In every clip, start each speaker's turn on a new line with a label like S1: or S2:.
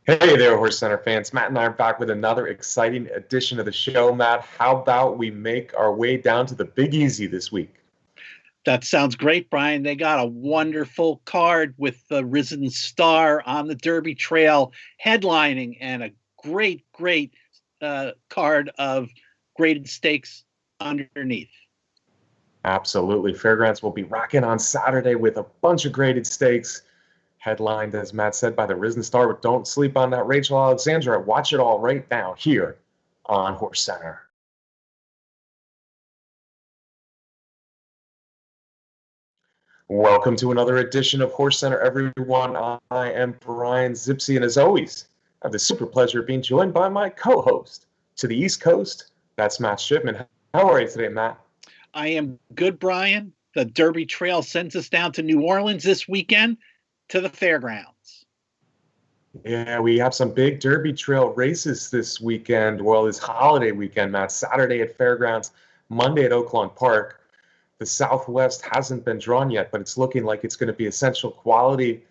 S1: Hey there, HorseCenter fans. Matt and I are back with another exciting edition of the show. Matt, how about we make our way down to the Big Easy this week?
S2: That sounds great, Brian. They got a wonderful card with the Risen Star on the Derby Trail headlining and a great card of graded stakes underneath.
S1: Absolutely. Fairgrounds will be rocking on Saturday with a bunch of graded stakes, headlined, as Matt said, by the Risen Star. But don't sleep on that Rachel Alexandra. Watch it all right now here on HorseCenter. Welcome to another edition of HorseCenter, everyone. I am Brian Zipsy, and as always, I have the super pleasure of being joined by my co-host to the East Coast. That's Matt Shipman. How are you today, Matt?
S2: I am good, Brian. The Derby Trail sends us down to New Orleans this weekend to the fairgrounds.
S1: Yeah, we have some big Derby Trail races this weekend. Well, this holiday weekend, Matt. Saturday at Fairgrounds, Monday at Oaklawn Park. The Southwest hasn't been drawn yet, but it's looking like it's going to be essential quality.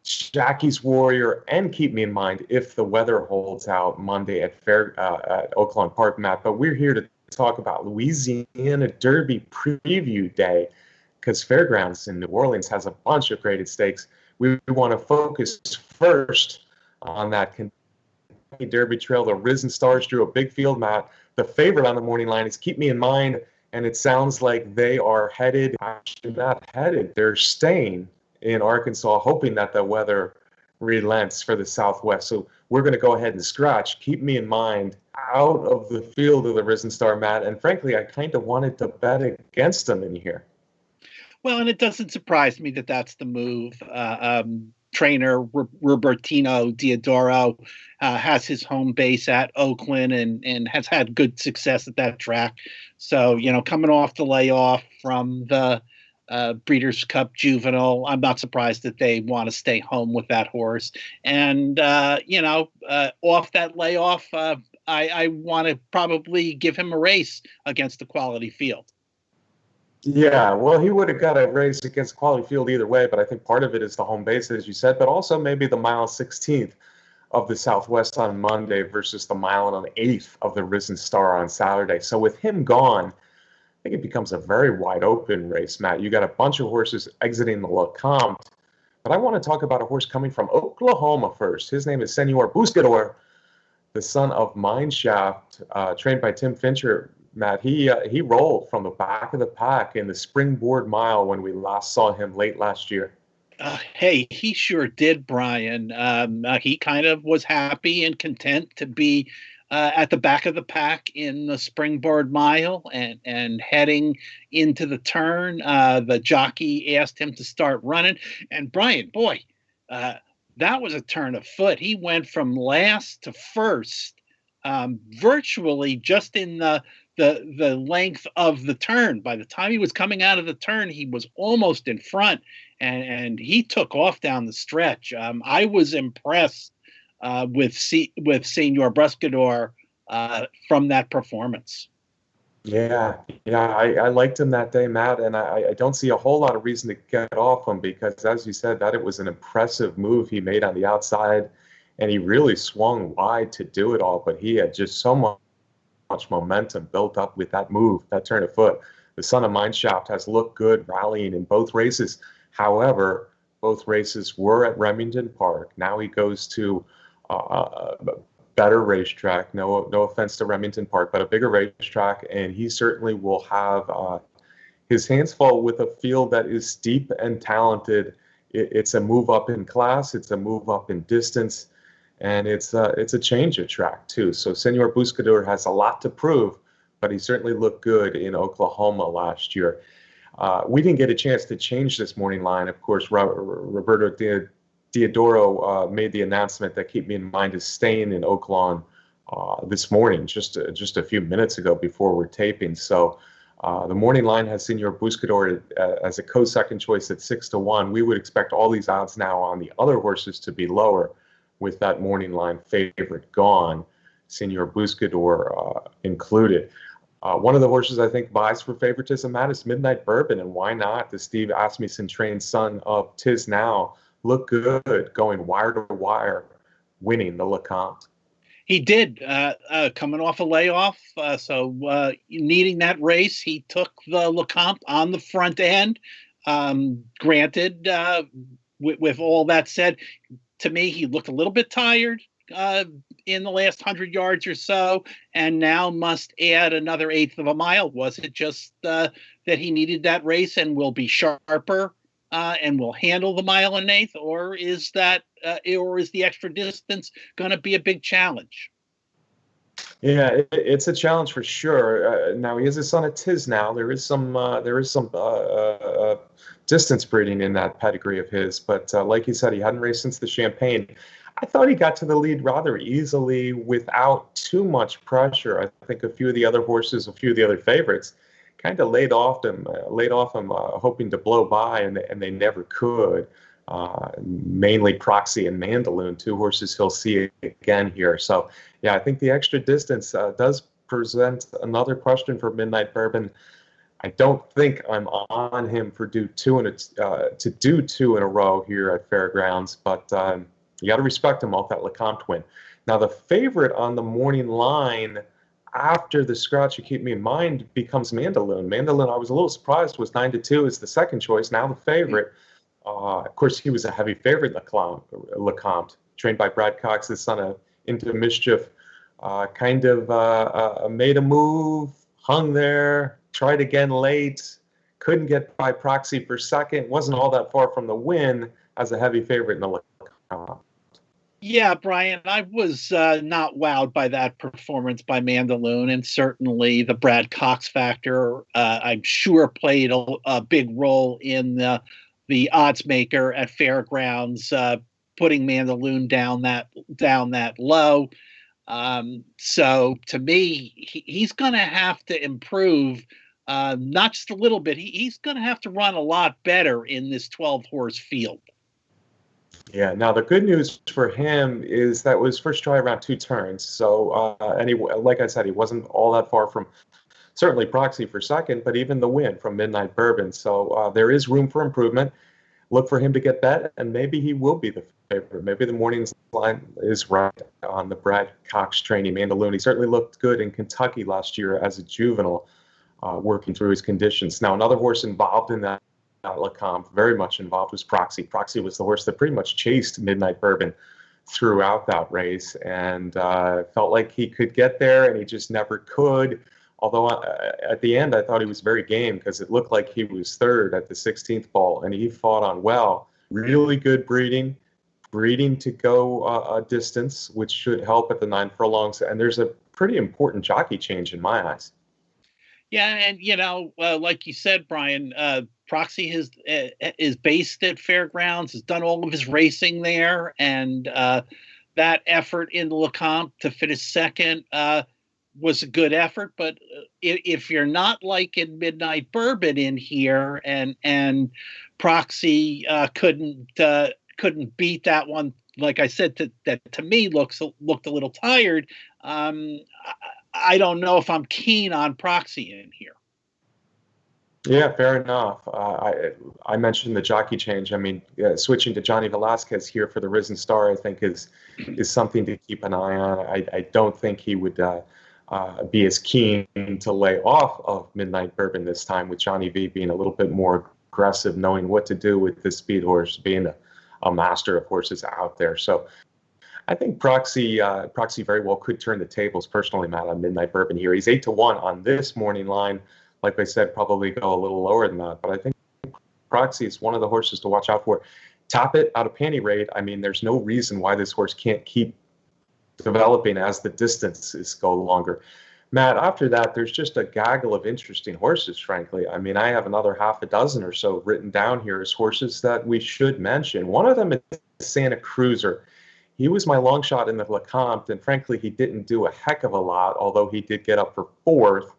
S1: Jackie's Warrior, and keep me in mind if the weather holds out Monday at Oaklawn Park, Matt. But we're here to talk about Louisiana Derby Preview Day because Fairgrounds in New Orleans has a bunch of graded stakes. We want to focus first on that Kentucky Derby Trail. The Risen Stars drew a big field, Matt. The favorite on the morning line is Keep Me in Mind, and it sounds like they are headed, actually not headed, they're staying in Arkansas, hoping that the weather relents for the Southwest. So we're going to go ahead and scratch Keep Me in Mind out of the field of the Risen Star, Matt. And frankly, I kind of wanted to bet against them in here.
S2: Well, and it doesn't surprise me that that's the move. Trainer Robertino Diodoro has his home base at Oakland and has had good success at that track. So, coming off the layoff from the Breeders' Cup Juvenile, I'm not surprised that they want to stay home with that horse. And, off that layoff, I want to probably give him a race against the quality field.
S1: Yeah, well, he would have got a race against quality field either way, but I think part of it is the home base, as you said, but also maybe the mile 16th of the Southwest on Monday versus the mile and an eighth of the Risen Star on Saturday. So with him gone, I think it becomes a very wide open race, Matt. You got a bunch of horses exiting the Lecomte, but I want to talk about a horse coming from Oklahoma first. His name is Senor Buscador, the son of Mineshaft, trained by Tim Fincher. Matt, he rolled from the back of the pack in the Springboard Mile when we last saw him late last year.
S2: Hey, he sure did, Brian. He kind of was happy and content to be at the back of the pack in the Springboard Mile and heading into the turn. The jockey asked him to start running, and Brian, boy, that was a turn of foot. He went from last to first, virtually just in the length of the turn. By the time he was coming out of the turn, he was almost in front, and he took off down the stretch. I was impressed with Senor Buscador from that performance.
S1: Yeah, I liked him that day, Matt, and I don't see a whole lot of reason to get off him because, as you said, that it was an impressive move he made on the outside, and he really swung wide to do it all, but he had just so much momentum built up with that move, that turn of foot. The son of Mineshaft has looked good rallying in both races. However, both races were at Remington Park. Now he goes to a better racetrack. No offense to Remington Park, but a bigger racetrack, and he certainly will have his hands full with a field that is deep and talented. It's a move up in class. It's a move up in distance. And it's a change of track, too. So Senor Buscador has a lot to prove, but he certainly looked good in Oklahoma last year. We didn't get a chance to change this morning line. Of course, Roberto Diodoro made the announcement that Keep Me in Mind is staying in Oaklawn this morning, just a few minutes ago before we're taping. So the morning line has Senor Buscador as a co-second choice at 6-1. We would expect all these odds now on the other horses to be lower, with that morning line favorite gone, Senor Buscador included. One of the horses I think buys for favoritism, Matt, is Midnight Bourbon, and why not? The Steve Asmussen trained son of Tiz Now looked good going wire to wire winning the LeCompte.
S2: He did, coming off a layoff. So needing that race, he took the LeCompte on the front end. Granted, with all that said, to me, he looked a little bit tired in the last 100 yards or so, and now must add another eighth of a mile. Was it just that he needed that race and will be sharper and will handle the mile and eighth, or is the extra distance going to be a big challenge?
S1: Yeah, it's a challenge for sure. Now he is a son of Tisnow. There is some distance breeding in that pedigree of his, but like you said, he hadn't raced since the Champagne. I thought he got to the lead rather easily without too much pressure. I think a few of the other horses, a few of the other favorites, kind of laid off him, hoping to blow by, and they never could. Mainly Proxy and Mandaloon, two horses he'll see again here. So, yeah, I think the extra distance does present another question for Midnight Bourbon. I don't think I'm on him for to do two in a row here at Fairgrounds, but you got to respect him off that LeCompte win. Now, the favorite on the morning line after the scratch, you keep me in mind, becomes Mandaloon. Mandaloon, I was a little surprised, was 9-2 as the second choice. Now the favorite. Of course, he was a heavy favorite, LeCompte, trained by Brad Cox, the son of Into Mischief. Made a move, hung there, tried again late, couldn't get by Proxy for second. Wasn't all that far from the win as a heavy favorite in the LeCompte.
S2: Yeah, Brian, I was not wowed by that performance by Mandaloon, and certainly the Brad Cox factor, I'm sure, played a big role in the odds maker at Fairgrounds, putting Mandaloon down that low. So to me, he's going to have to improve, not just a little bit. He's going to have to run a lot better in this 12-horse field.
S1: Yeah. Now the good news for him is that was first try around 2 turns. So like I said, he wasn't all that far from certainly Proxy for second, but even the win from Midnight Bourbon. So there is room for improvement. Look for him to get bet, and maybe he will be the favorite. Maybe the morning's line is right on the Brad Cox training Mandaloon. He certainly looked good in Kentucky last year as a juvenile, working through his conditions. Now, another horse involved in that LeCompte, very much involved, was Proxy. Proxy was the horse that pretty much chased Midnight Bourbon throughout that race, and felt like he could get there, and he just never could. Although at the end, I thought he was very game because it looked like he was third at the 16th ball, and he fought on well. Really good breeding to go a distance, which should help at the 9 furlongs. And there's a pretty important jockey change in my eyes.
S2: Yeah, and like you said, Brian, Proxy is based at Fairgrounds, has done all of his racing there, and that effort in the LeCompte to finish second was a good effort. But if you're not like in Midnight Bourbon in here, and Proxy couldn't beat that one, like I said, that to me looked a little tired. I don't know if I'm keen on Proxy in here.
S1: Yeah, fair enough. I mentioned the jockey change. I mean, switching to Johnny Velasquez here for the Risen Star, I think is something to keep an eye on. I don't think he would be as keen to lay off of Midnight Bourbon this time, with Johnny V being a little bit more aggressive, knowing what to do with this speed horse, being a master of horses out there. So I think Proxy very well could turn the tables personally, Matt, on Midnight Bourbon here. He's 8-1 on this morning line. Like I said, probably go a little lower than that, but I think Proxy is one of the horses to watch out for. Top it out of panty rate. I mean, there's no reason why this horse can't keep developing as the distances go longer. Matt, after that, there's just a gaggle of interesting horses, frankly. I mean, I have another half a dozen or so written down here as horses that we should mention. One of them is Santa Cruiser. He was my long shot in the LeCompte, and frankly, he didn't do a heck of a lot, although he did get up for fourth.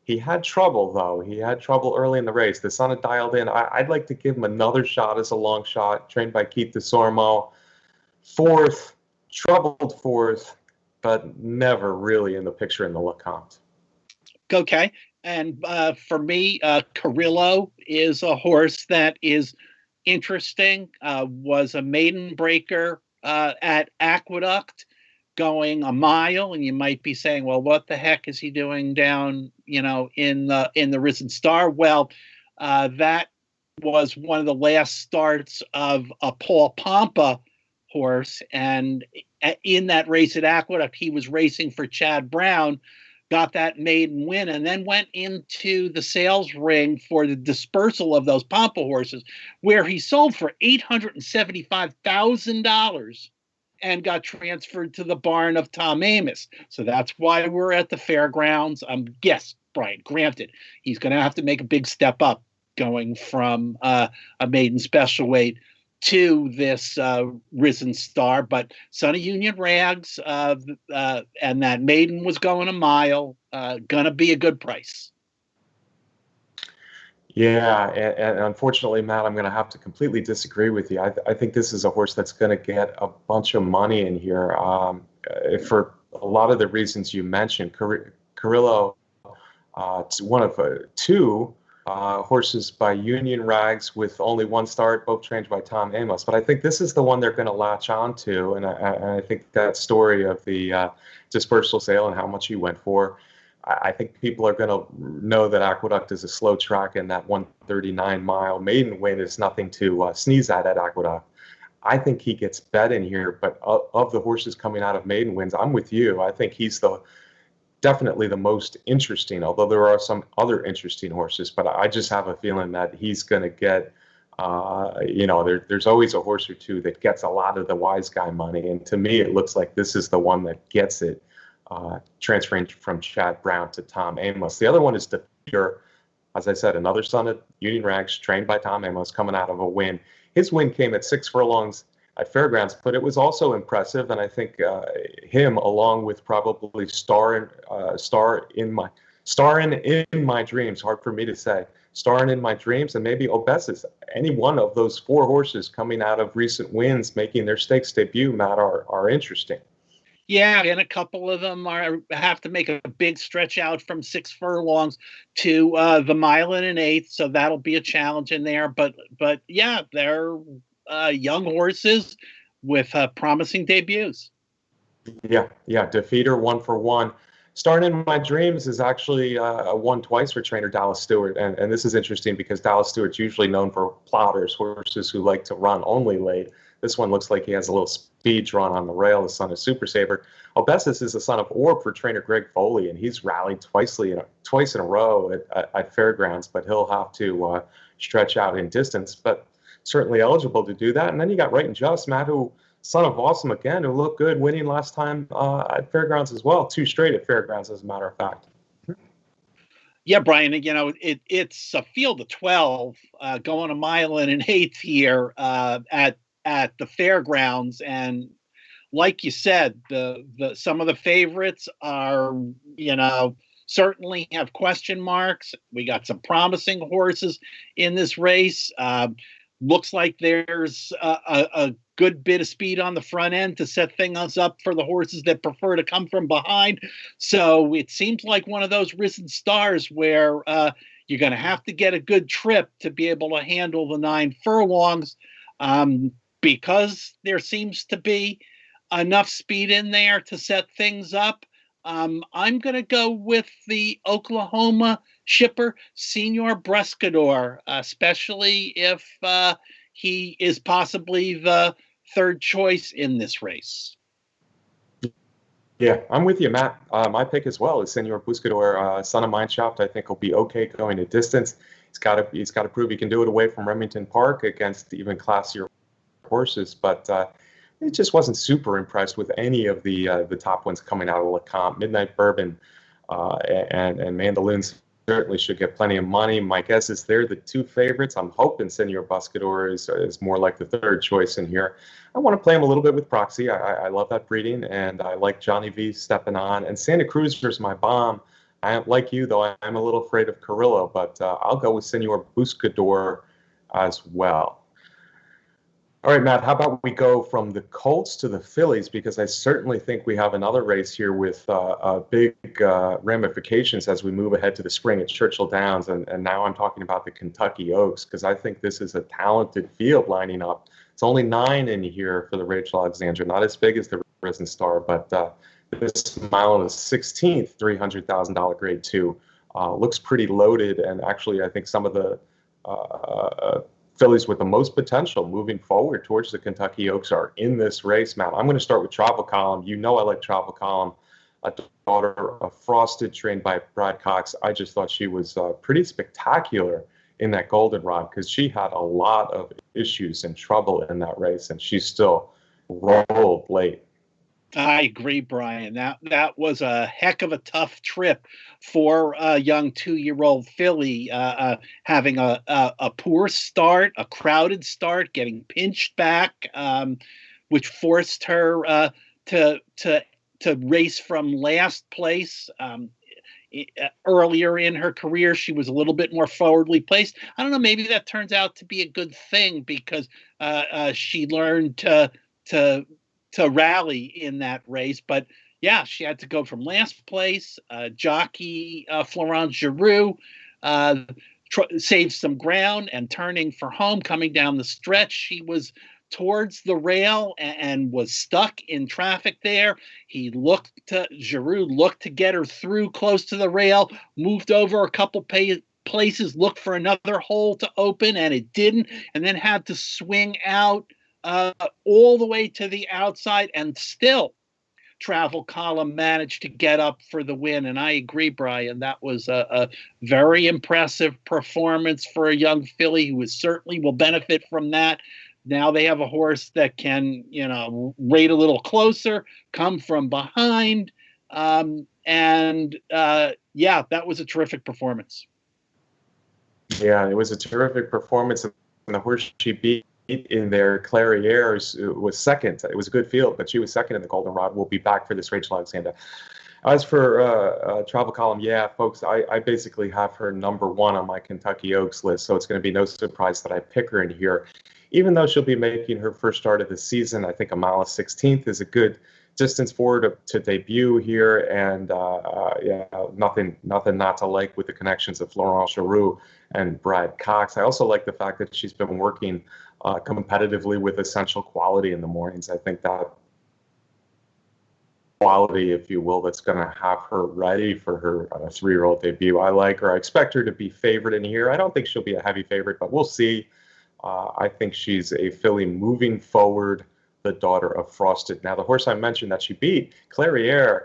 S1: He had trouble, though. He had trouble early in the race. The sun had dialed in. I'd like to give him another shot as a long shot, trained by Keith DeSormo. Fourth, troubled fourth, but never really in the picture in the LeCompte.
S2: Okay. And for me, Carrillo is a horse that is interesting, was a maiden breaker at Aqueduct going a mile, and you might be saying, well, what the heck is he doing down, in the Risen Star? Well, that was one of the last starts of a Paul Pompa horse, and in that race at Aqueduct, he was racing for Chad Brown, got that maiden win, and then went into the sales ring for the dispersal of those Pompa horses, where he sold for $875,000 and got transferred to the barn of Tom Amoss. So that's why we're at the fairgrounds. Yes, Brian, granted, he's going to have to make a big step up going from a maiden special weight to this Risen Star. But Son of Union Rags, and that maiden was going a mile, going to be a good price.
S1: Yeah, and unfortunately, Matt, I'm going to have to completely disagree with you. I think this is a horse that's going to get a bunch of money in here for a lot of the reasons you mentioned. Carrillo, one of two horses by Union Rags with only one start, both trained by Tom Amoss. But I think this is the one they're going to latch on to, and I think that story of the dispersal sale and how much he went for, I think people are going to know that Aqueduct is a slow track, and that 139-mile maiden win is nothing to sneeze at Aqueduct. I think he gets bet in here, but of the horses coming out of maiden wins, I'm with you. I think he's definitely the most interesting, although there are some other interesting horses, but I just have a feeling that he's going to get, there's always a horse or two that gets a lot of the wise guy money, and to me, it looks like this is the one that gets it. Transferring from Chad Brown to Tom Amoss. The other one is Defeater, as I said, another son of Union Rags, trained by Tom Amoss, coming out of a win. His win came at 6 furlongs at Fairgrounds, but it was also impressive, and I think him, along with probably Starring in My Dreams, hard for me to say, Starring in My Dreams, and maybe Obessis, any one of those 4 horses coming out of recent wins, making their stakes debut, Matt, are interesting.
S2: Yeah, and a couple of them have to make a big stretch out from 6 furlongs to the mile and an eighth, so that'll be a challenge in there. But yeah, they're young horses with promising debuts.
S1: Yeah, Defeater 1 for 1. Starting in My Dreams is actually won twice for trainer Dallas Stewart, and this is interesting because Dallas Stewart's usually known for plotters, horses who like to run only late. This one looks like he has a little speed drawn on the rail, the son of Super Saver. Obessis is the son of Orb for trainer Greg Foley, and he's rallied twice in a row at Fairgrounds, but he'll have to stretch out in distance, but certainly eligible to do that. And then you got Right and Just, Matt, who son of Awesome again, who looked good, winning last time at Fairgrounds as well, 2 straight at Fairgrounds, as a matter of fact.
S2: Yeah, Brian, it's a field of 12 going a mile and an eighth here at the Fairgrounds, and like you said, the some of the favorites are certainly have question marks. We got some promising horses in this race. Looks like there's a good bit of speed on the front end to set things up for the horses that prefer to come from behind. So it seems like one of those Risen Stars where you're going to have to get a good trip to be able to handle the 9 furlongs. Because there seems to be enough speed in there to set things up. I'm going to go with the Oklahoma shipper, Senor Brescador, especially if he is possibly the 3rd choice in this race.
S1: Yeah, I'm with you, Matt. My pick as well is Senor Buscador, son of Mineshaft. I think he'll be okay going a distance. He's got to prove he can do it away from Remington Park against even classier horses, but it just wasn't super impressed with any of the top ones coming out of LeCompte. Midnight Bourbon and Mandaloons certainly should get plenty of money. My guess is they're the 2 favorites. I'm hoping Senor Buscador is more like the 3rd choice in here. I want to play him a little bit with Proxy. I love that breeding, and I like Johnny V stepping on. And Santa Cruzer's my bomb. I like you, though. I'm a little afraid of Carrillo, but I'll go with Senor Buscador as well. All right, Matt, how about we go from the Colts to the Fillies, because I certainly think we have another race here with big ramifications as we move ahead to the spring at Churchill Downs. And now I'm talking about the Kentucky Oaks, because I think this is a talented field lining up It's only 9 in here for the Rachel Alexandra, not as big as the Risen Star, but this mile is 16th, $300,000 grade 2. Looks pretty loaded, and actually I think some of the fillies with the most potential moving forward towards the Kentucky Oaks are in this race, Matt. I'm going to start with Travel Column. You know I like Travel Column, a daughter of Frosted, trained by Brad Cox. I just thought she was pretty spectacular in that goldenrod because she had a lot of issues and trouble in that race, and she still rolled late.
S2: I agree, Brian. That was a heck of a tough trip for a young 2-year-old filly, having a poor start, a crowded start, getting pinched back, which forced her to race from last place. Earlier in her career, she was a little bit more forwardly placed. I don't know. Maybe that turns out to be a good thing because she learned to rally in that race. But yeah, she had to go from last place. Jockey Florent Giroux saved some ground, and turning for home, coming down the stretch, she was towards the rail and was stuck in traffic there. Giroux looked to get her through close to the rail, moved over a couple places, looked for another hole to open, and it didn't, and then had to swing out all the way to the outside, and still Travel Column managed to get up for the win. And I agree, Brian, that was a very impressive performance for a young filly who certainly will benefit from that. Now they have a horse that can, rate a little closer, come from behind. Yeah, that was a terrific performance.
S1: Yeah, it was a terrific performance. And the horse she beat in there, Clairiere, was second. It was a good field, but she was second in the goldenrod. We'll be back for this Rachel Alexandra. As for Travel Column, yeah, folks, I basically have her number 1 on my Kentucky Oaks list, so it's going to be no surprise that I pick her in here. Even though she'll be making her first start of the season, I think a mile 16th is a good distance for her to debut here, and yeah, nothing not to like with the connections of Florent Giroux and Brad Cox. I also like the fact that she's been working competitively with Essential Quality in the mornings. I think that quality, if you will, that's going to have her ready for her 3-year-old debut. I like her. I expect her to be favored in here. I don't think she'll be a heavy favorite, but we'll see. I think she's a filly moving forward, the daughter of Frosted. Now, the horse I mentioned that she beat, Clairiere,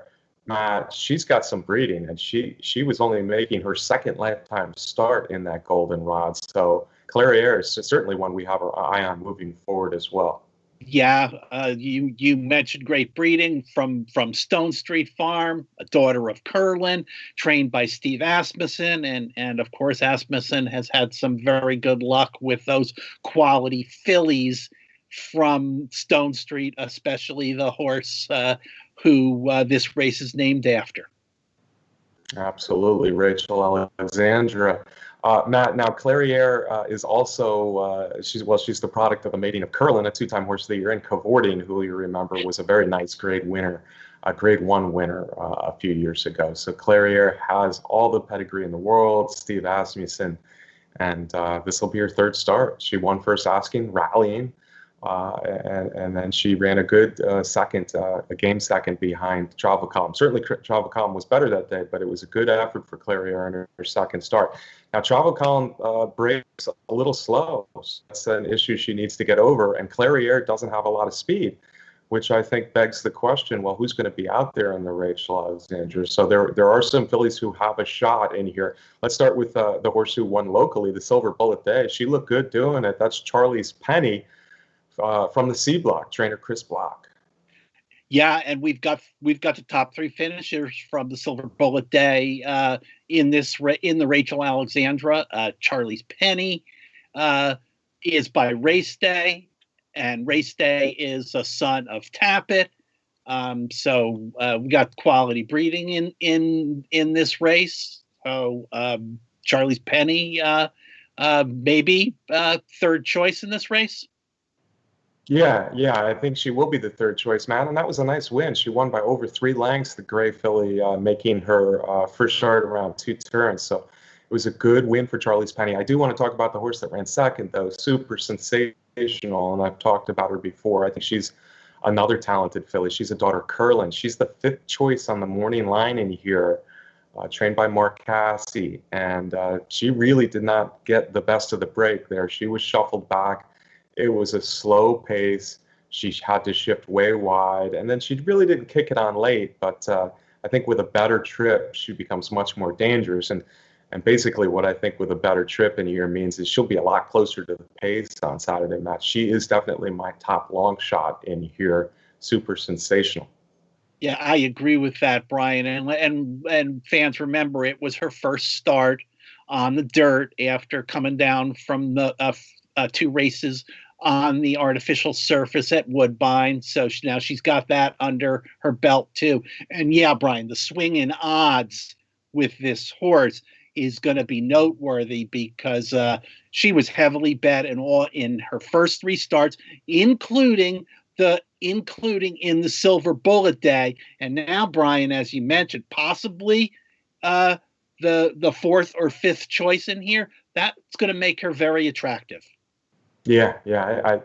S1: she's got some breeding, and she was only making her second lifetime start in that goldenrod. So Clairiere is certainly one we have our eye on moving forward as well.
S2: Yeah, you mentioned great breeding from Stone Street Farm, a daughter of Curlin, trained by Steve Asmussen, and of course Asmussen has had some very good luck with those quality fillies from Stone Street, especially the horse who this race is named after.
S1: Absolutely, Rachel Alexandra. Matt, now Clairiere is also, she's the product of the mating of Curlin, a 2-time horse of the year, and Cavorting, who you remember was a very nice grade 1 winner a few years ago. So Clairiere has all the pedigree in the world, Steve Asmussen, and this will be her 3rd start. She won first asking, rallying, and then she ran a good game second behind Travel Column. Certainly Travel Column was better that day, but it was a good effort for Clairiere in her second start. Now, Travel Column breaks a little slow. That's an issue she needs to get over, and Clairiere doesn't have a lot of speed, which I think begs the question, well, who's going to be out there in the Rachel Alexandra? So there are some fillies who have a shot in here. Let's start with the horse who won locally, the Silver Bullet Day. She looked good doing it. That's Charlie's Penny from the C Block, trainer Chris Block.
S2: Yeah, and we've got the top 3 finishers from the Silver Bullet Day in the Rachel Alexandra. Charlie's Penny is by Race Day, and Race Day is a son of Tappet. So we got quality breeding in this race. So Charlie's Penny maybe 3rd choice in this race.
S1: Yeah, I think she will be the 3rd choice, Matt, and that was a nice win. She won by over 3 lengths, the gray filly, making her first start around 2 turns. So it was a good win for Charlie's Penny. I do want to talk about the horse that ran second, though, Super Sensation. and I've talked about her before. I think she's another talented filly. She's a daughter of Curlin. She's the 5th choice on the morning line in here, trained by Mark Casse, and she really did not get the best of the break there. She was shuffled back. It was a slow pace. She had to shift way wide, and then she really didn't kick it on late, but I think with a better trip, she becomes much more dangerous. And basically what I think with a better trip in here means is she'll be a lot closer to the pace on Saturday match. She is definitely my top long shot in here. Super sensational.
S2: Yeah, I agree with that, Brian. And fans remember it was her first start on the dirt after coming down from the 2 races on the artificial surface at Woodbine. So now she's got that under her belt too. And yeah, Brian, the swing in odds with this horse is going to be noteworthy because she was heavily bet in her first 3 starts, including in the Silver Bullet Day. And now, Brian, as you mentioned, possibly the 4th or 5th choice in here. That's going to make her very attractive.
S1: Yeah.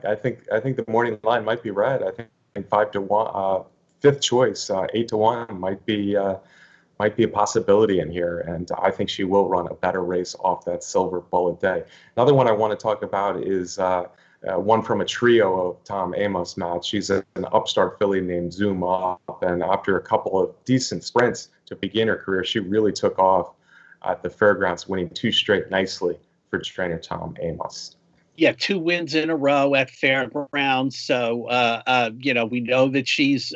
S1: I think the morning line might be right. I think 5-1, 5th choice, 8-1 might be a possibility in here, and I think she will run a better race off that Silver Bullet Day. Another one I want to talk about is one from a trio of Tom Amos, Matt. She's an upstart filly named Zoom Up, and after a couple of decent sprints to begin her career, she really took off at the fairgrounds, winning 2 straight nicely for trainer Tom Amos.
S2: Yeah, 2 wins in a row at fairgrounds. So, we know that she's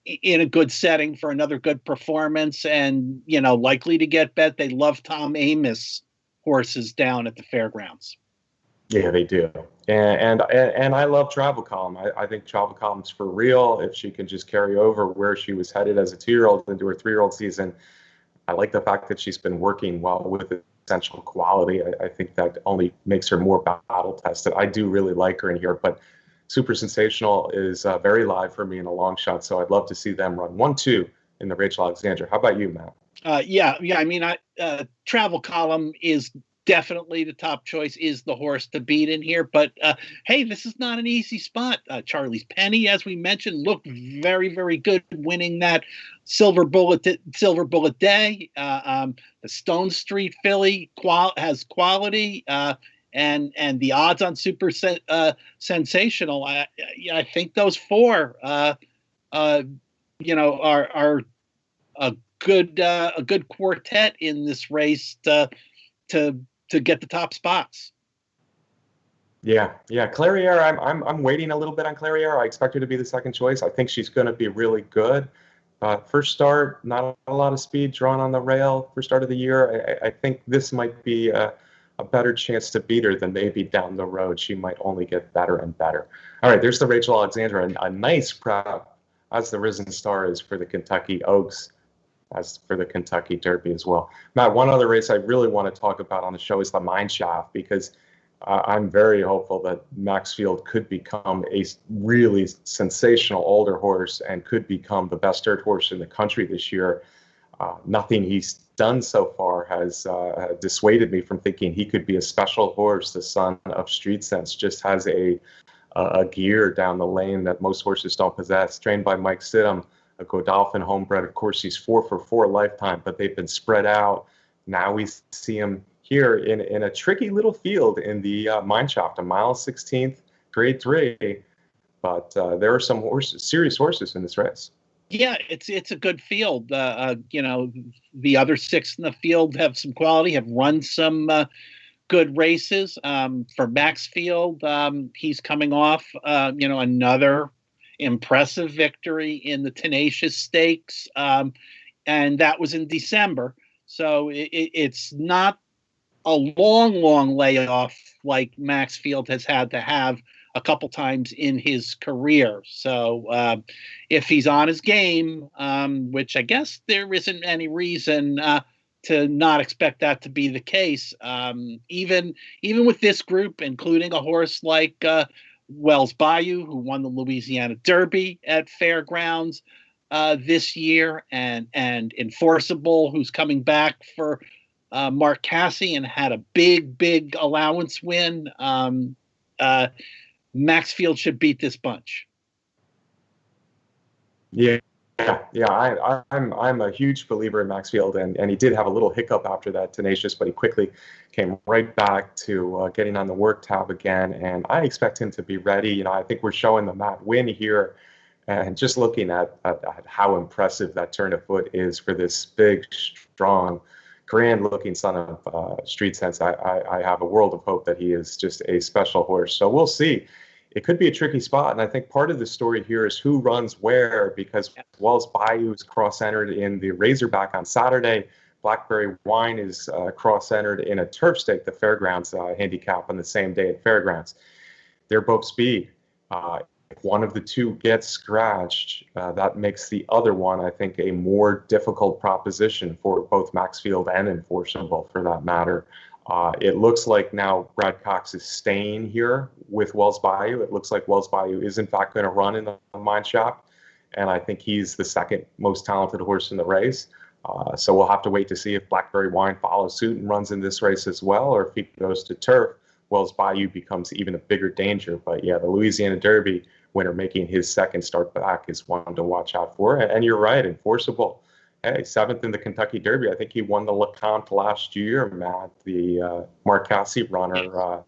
S2: in a good setting for another good performance and, likely to get bet. They love Tom Amos horses down at the fairgrounds.
S1: Yeah, they do. And I love Travel Column. I think Travel Column's for real. If she can just carry over where she was headed as a 2-year-old into her 3-year-old season, I like the fact that she's been working well with essential quality. I think that only makes her more battle tested. I do really like her in here, but Super Sensational is very live for me in a long shot, so I'd love to see them run 1-2 in the Rachel Alexandra. How about you, Matt?
S2: Yeah. I mean, Travel Column is definitely the top choice, is the horse to beat in here. But hey, this is not an easy spot. Charlie's Penny, as we mentioned, looked very, very good winning that Silver Bullet Day. The Stone Street filly has quality. And the odds on Super Sensational, I think those 4, are a good quartet in this race to get the top spots.
S1: Yeah. Clairiere, I'm waiting a little bit on Clairiere. I expect her to be the 2nd choice. I think she's going to be really good. First start, not a lot of speed drawn on the rail. First start of the year. I think this might be a better chance to beat her than maybe down the road. She might only get better and better. All right, there's the Rachel Alexandra, a nice prep, as the Risen Star is for the Kentucky Oaks, as for the Kentucky Derby as well. Matt, one other race I really want to talk about on the show is the Mineshaft, because I'm very hopeful that Maxfield could become a really sensational older horse and could become the best dirt horse in the country this year. Nothing he's done so far has dissuaded me from thinking he could be a special horse. The son of Street Sense just has a gear down the lane that most horses don't possess. Trained by Mike Sidham, a Godolphin homebred. Of course, he's 4-for-4 lifetime, but they've been spread out. Now we see him here in a tricky little field in the Mineshaft, a mile 16th, grade 3. But there are some serious horses in this race.
S2: Yeah, it's a good field. The other 6 in the field have some quality, have run some good races. For Maxfield, he's coming off, another impressive victory in the Tenacious Stakes, and that was in December. So it's not a long layoff like Maxfield has had to have a couple times in his career. So if he's on his game, which I guess there isn't any reason to not expect that to be the case, even with this group, including a horse like Wells Bayou, who won the Louisiana Derby at Fairgrounds this year, and Enforceable, who's coming back for Mark Casse and had a big allowance win. Maxfield should beat this bunch.
S1: Yeah, yeah. I'm a huge believer in Maxfield, and he did have a little hiccup after that Tenacious, but he quickly came right back to getting on the work tab again, and I expect him to be ready. You know, I think we're showing the Matt win here, and just looking at how impressive that turn of foot is for this big, strong, grand-looking son of Street Sense. I have a world of hope that he is just a special horse. So we'll see. It could be a tricky spot, and I think part of the story here is who runs where, because Wells Bayou is cross-entered in the Razorback on Saturday. Blackberry Wine is cross-entered in a turf stake, the Fairgrounds handicap, on the same day at Fairgrounds. They're both speed. If one of the two gets scratched, that makes the other one, I think, a more difficult proposition for both Maxfield and Enforceable, for that matter. It looks like now Brad Cox is staying here with Wells Bayou. It looks like Wells Bayou is, in fact, going to run in the Mineshaft, and I think he's the second most talented horse in the race. So we'll have to wait to see if Blackberry Wine follows suit and runs in this race as well, or if he goes to turf, Wells Bayou becomes even a bigger danger. But yeah, the Louisiana Derby winner making his second start back is one to watch out for. And you're right, Enforceable. Hey, 7th in the Kentucky Derby. I think he won the LeCompte last year, Matt. The Mark Casse runner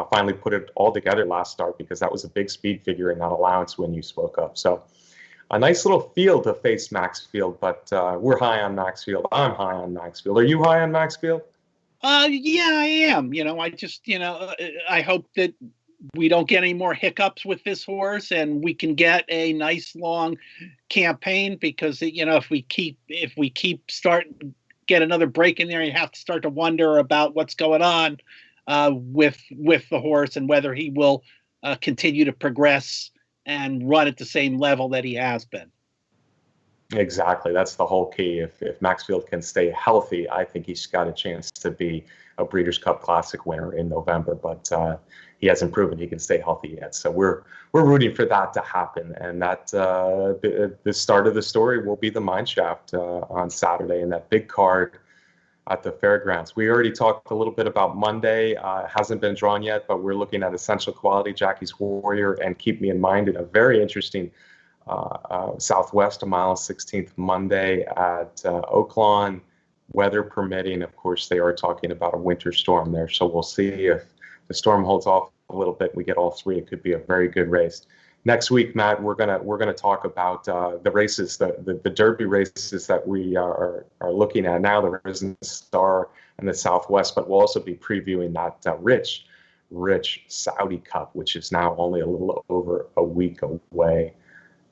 S1: finally put it all together last start, because that was a big speed figure in that allowance when you spoke up. So a nice little field to face Maxfield, but we're high on Maxfield. I'm high on Maxfield. Are you high on Maxfield?
S2: Yeah, I am. You know, I just, I hope that we don't get any more hiccups with this horse, and we can get a nice long campaign, because if we keep get another break in there, you have to start to wonder about what's going on with the horse, and whether he will continue to progress and run at the same level that he has been.
S1: Exactly. That's the whole key. If Maxfield can stay healthy, I think he's got a chance to be a Breeders' Cup Classic winner in November. But he hasn't proven he can stay healthy yet. So we're rooting for that to happen. And that the start of the story will be the Mineshaft on Saturday, in that big card at the Fairgrounds. We already talked a little bit about Monday. Hasn't been drawn yet, but we're looking at Essential Quality, Jackie's Warrior, and Keep Me in Mind in a very interesting Southwest, a mile 16th Monday at Oaklawn, weather permitting. Of course, they are talking about a winter storm there, so we'll see if the storm holds off a little bit. We get all three. It could be a very good race. Next week, Matt, we're gonna talk about the races, the Derby races that we are looking at now, the Risen Star and the Southwest, but we'll also be previewing that rich Saudi Cup, which is now only a little over a week away.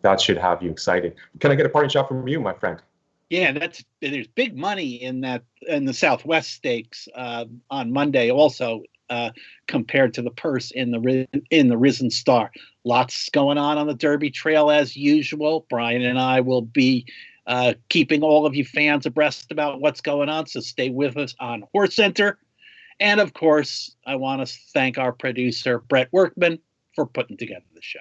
S1: That should have you excited. Can I get a parting shot from you, my friend?
S2: Yeah, there's big money in the Southwest Stakes on Monday also, compared to the purse in the Risen Star. Lots going on the Derby Trail as usual. Brian and I will be keeping all of you fans abreast about what's going on, so stay with us on HorseCenter. And of course, I want to thank our producer, Brett Workman, for putting together the show.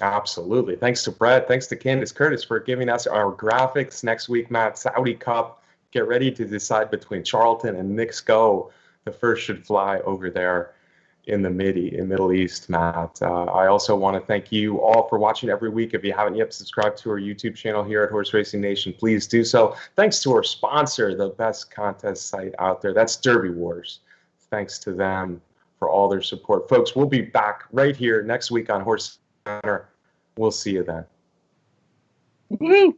S1: Absolutely. Thanks to Brett. Thanks to Candace Curtis for giving us our graphics. Next week, Matt, Saudi Cup. Get ready to decide between Charlton and Knicks Go. The first should fly over there in the Middle East, Matt. I also want to thank you all for watching every week. If you haven't yet subscribed to our YouTube channel here at Horse Racing Nation, please do so. Thanks to our sponsor, the best contest site out there. That's Derby Wars. Thanks to them for all their support. Folks, we'll be back right here next week on HorseCenter. We'll see you then.
S2: Woo-hoo.